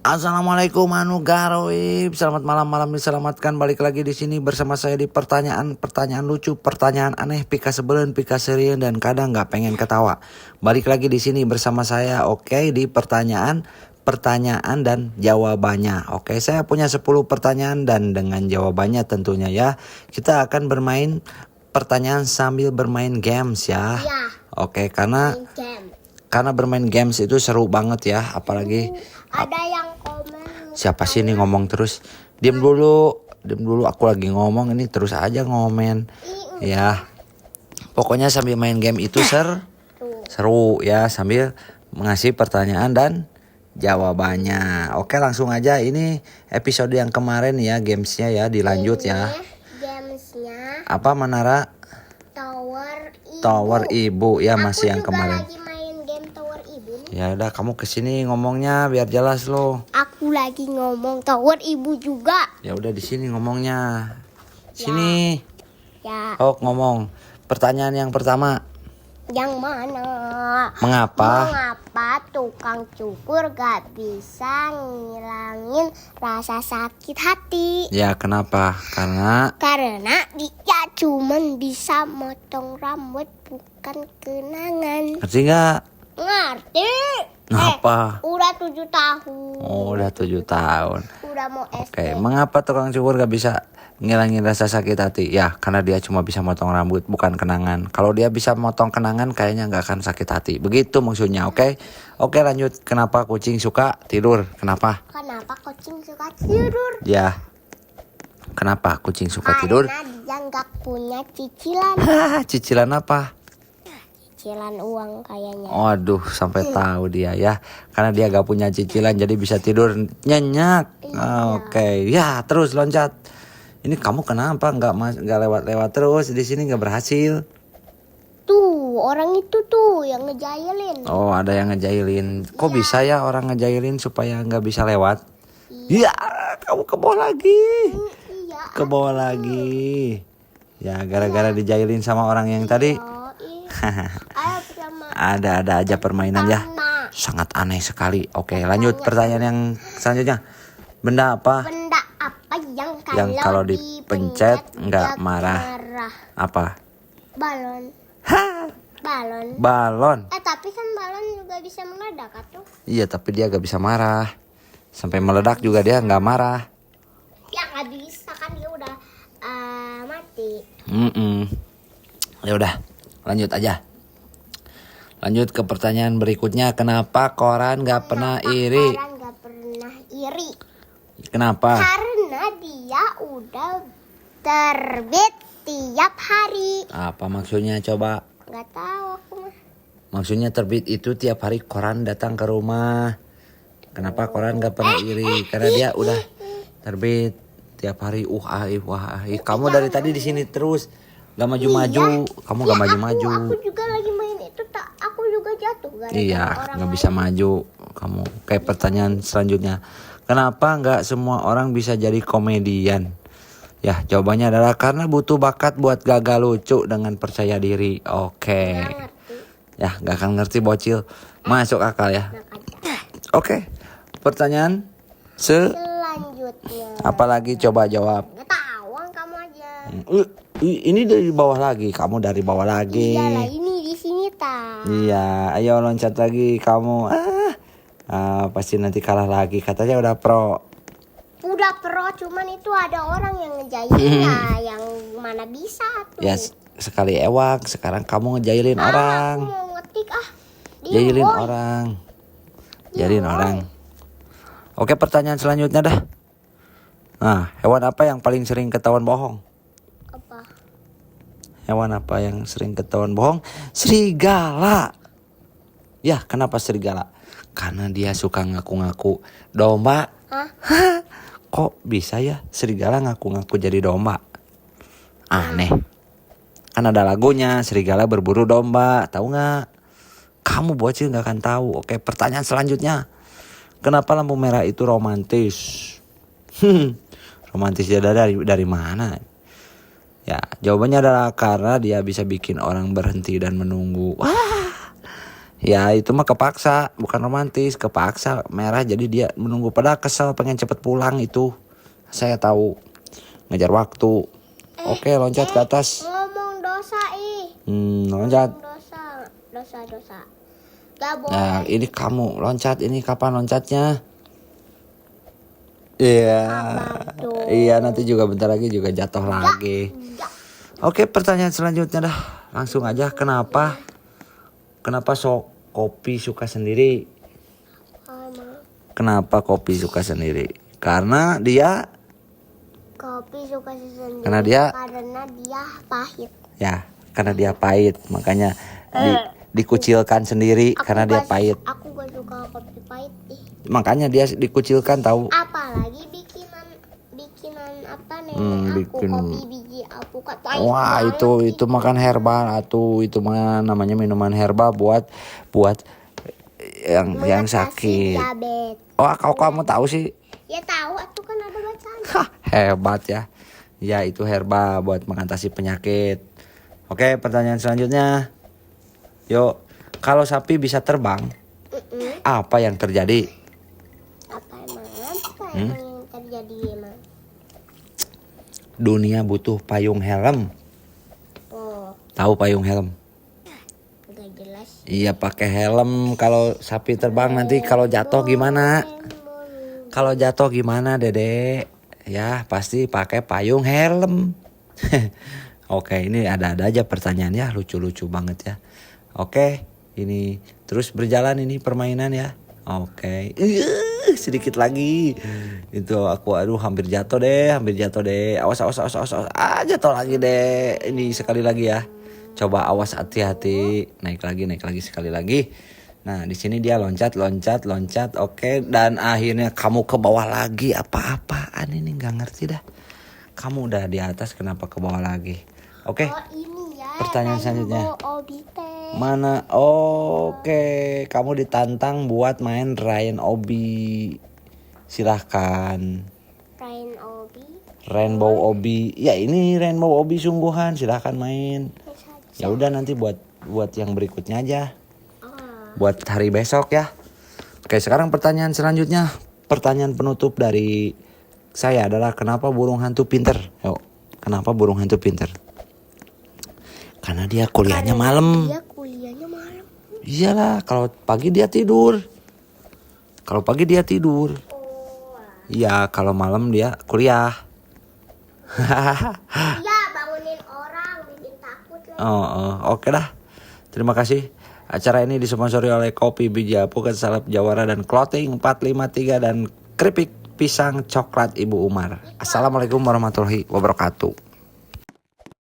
Assalamualaikum Anu Garoib. Selamat malam diselamatkan. Balik lagi di sini bersama saya di pertanyaan lucu, pertanyaan aneh, pika sebelen, pika serieun dan kadang nggak pengen ketawa. Balik lagi di sini bersama saya, oke, di pertanyaan dan jawabannya. Oke, saya punya 10 pertanyaan dan dengan jawabannya tentunya ya. Kita akan bermain pertanyaan sambil bermain games ya. Oke, karena bermain games itu seru banget ya, apalagi ada yang komen. Siapa sih ini ngomong terus? Diam dulu, aku lagi ngomong ini terus aja ngomen. Ya. Pokoknya sambil main game itu seru ya, sambil mengasih pertanyaan dan jawabannya. Oke, langsung aja, ini episode yang kemarin ya, gamesnya ya, dilanjut ya. Gamesnya Apa Menara Tower Ibu ya, masih yang kemarin. Lagi main game Tower Ibu nih. Ya udah, kamu kesini ngomongnya biar jelas lo. Aku lagi ngomong Tower Ibu juga. Ya udah di sini ngomongnya. Sini. Ya. Oh, ngomong. Pertanyaan yang pertama. Yang mana? Mengapa tukang cukur gak bisa ngilangin rasa sakit hati? Ya, kenapa? Karena dia cuman bisa motong rambut, bukan kenangan. ngerti nggak? Ngerti. Ngapa? Udah 7 tahun. Oh, udah 7 tahun. Udah mau SD. Oke, mengapa tukang cukur gak bisa ngilangin rasa sakit hati? Ya, karena dia cuma bisa motong rambut, bukan kenangan. Kalau dia bisa motong kenangan, kayaknya gak akan sakit hati. Begitu maksudnya, oke? Oke, lanjut. Kenapa kucing suka tidur? Kenapa? Kenapa kucing suka tidur? Ya. Kenapa kucing suka tidur? Karena dia gak punya cicilan. Cicilan apa? Cicilan uang kayaknya. Waduh, sampai tahu dia ya. Karena dia gak punya cicilan, jadi bisa tidur nyenyak. Oke, ya terus loncat. Ini kamu kenapa nggak lewat terus di sini, nggak berhasil? Tuh, orang itu tuh yang ngejailin. Oh, ada yang ngejailin. Kok bisa ya orang ngejailin supaya nggak bisa lewat? Iya, kamu ke bawah lagi. Iya. Ke bawah lagi. Ya, gara-gara dijailin sama orang yang tadi. Ayo pertama. Ada aja permainan ya. Sangat aneh sekali. Oke, lanjut pertanyaan yang selanjutnya. Benda apa? Benda apa yang kalau dipencet nggak marah? Apa? Balon. Balon. Tapi kan balon juga bisa meledak atuh. Iya, tapi dia gak bisa marah. Sampai meledak juga dia nggak marah. Ya nggak bisa kan, dia udah mati. Ya udah, lanjut aja. Lanjut ke pertanyaan berikutnya. Kenapa koran gak pernah iri? Koran nggak pernah iri. Kenapa? Karena dia udah terbit tiap hari. Apa maksudnya coba? Nggak tahu aku mah. Maksudnya terbit itu tiap hari koran datang ke rumah. Kenapa koran gak pernah iri? Karena dia udah terbit tiap hari. Kamu dari tadi di sini terus gak maju-maju. Kamu gak maju-maju. Aku juga lagi main itu, aku juga jatuh. Iya, gak bisa maju. Kamu kayak pertanyaan selanjutnya. Kenapa nggak semua orang bisa jadi komedian? Ya, jawabannya adalah karena butuh bakat buat gagal lucu dengan percaya diri. Oke. Ya, nggak akan ngerti bocil. Masuk akal ya. Oke. Pertanyaan selanjutnya. Apalagi coba jawab. Nggak tahu, kamu aja. Ini dari bawah lagi. Kamu dari bawah lagi. Iyalah, ini di sini ta. Iya, ayo loncat lagi kamu. Pasti nanti kalah lagi, katanya udah pro. Udah pro, cuman itu ada orang yang ngejailin yang mana bisa tuh. Ya, sekali ewak, sekarang kamu ngejailin orang. Aku mau ngetik Jailin orang. Jailin orang. Oke, pertanyaan selanjutnya dah. Nah, hewan apa yang paling sering ketahuan bohong? Apa? Hewan apa yang sering ketahuan bohong? Serigala. Ya, kenapa serigala? Karena dia suka ngaku-ngaku domba. Kok bisa ya serigala ngaku-ngaku jadi domba? Aneh. Kan ada lagunya, serigala berburu domba. Tahu nggak? Kamu bocil nggak akan tahu. Oke, pertanyaan selanjutnya. Kenapa lampu merah itu romantis? Romantisnya dari mana? Ya, jawabannya adalah karena dia bisa bikin orang berhenti dan menunggu. Wah. Ya itu mah kepaksa, bukan romantis, kepaksa merah jadi dia menunggu pada kesel pengen cepet pulang itu. Saya tahu. Ngejar waktu. Oke, loncat ke atas. Ngomong dosa Loncat. Dosa. Gak boleh. Nah, ini kamu loncat, ini kapan loncatnya? Iya. Sabar dong. Iya, nanti juga bentar lagi juga jatuh lagi. Oke, pertanyaan selanjutnya dah. Langsung aja, kenapa kopi suka sendiri? Emang Kenapa kopi suka sendiri? Karena dia kopi suka sendiri. Karena dia pahit. ya, karena dia pahit, makanya dikucilkan sendiri karena dia pahit. Aku gak suka kopi pahit. Makanya dia dikucilkan tahu. Apalagi bikinan apa nenek aku kopi biji alpukat pahit. Wah, itu makan herbal atau itu mah namanya minuman herbal buat yang sakit. Diabetes. Oh, kamu tahu sih? Ya tahu, itu kan ada bacaan. Hah, hebat ya. Ya, itu herbal buat mengatasi penyakit. Oke, pertanyaan selanjutnya. Yuk, kalau sapi bisa terbang, apa yang terjadi? Apa emang yang terjadi emang? Dunia butuh payung helm. Oh, Tahu payung helm? gak jelas. Iya, pakai helm. Kalau sapi terbang nanti kalau jatuh gimana? Kalau jatuh gimana, Dede? Ya, pasti pakai payung helm. Oke, ini ada aja pertanyaan ya, lucu-lucu banget ya. Oke, ini terus berjalan ini permainan ya. Oke, sedikit lagi. Itu aku hampir jatuh deh. Awas. Jatuh lagi deh. Ini sekali lagi ya. Coba awas, hati-hati. Naik lagi sekali lagi. Nah, di sini dia loncat. Oke, dan akhirnya kamu ke bawah lagi. Apa-apaan ini, nggak ngerti dah. Kamu udah di atas, kenapa ke bawah lagi? Oke. Oh, ini ya. Pertanyaan selanjutnya. Obite. Mana? Oke, kamu ditantang buat main Ryan Obi. Silahkan. Rain Obi. Rainbow Obi. Ya, ini Rainbow Obi sungguhan. Silahkan main. Ya udah, nanti buat yang berikutnya aja. Buat hari besok ya. Oke, sekarang pertanyaan selanjutnya. Pertanyaan penutup dari saya adalah kenapa burung hantu pinter? Yuk, kenapa burung hantu pinter? Karena dia kuliahnya malam. Dia kuliahnya malam. Iyalah, kalau pagi dia tidur. Iya, kalau malam dia kuliah. Iya, bangunin orang, bikin takut lah. Oke dah. Terima kasih. Acara ini disponsori oleh Kopi Biji Alpukat, Salap Jawara, dan Clothing 453 dan keripik pisang coklat Ibu Umar. Assalamualaikum warahmatullahi wabarakatuh.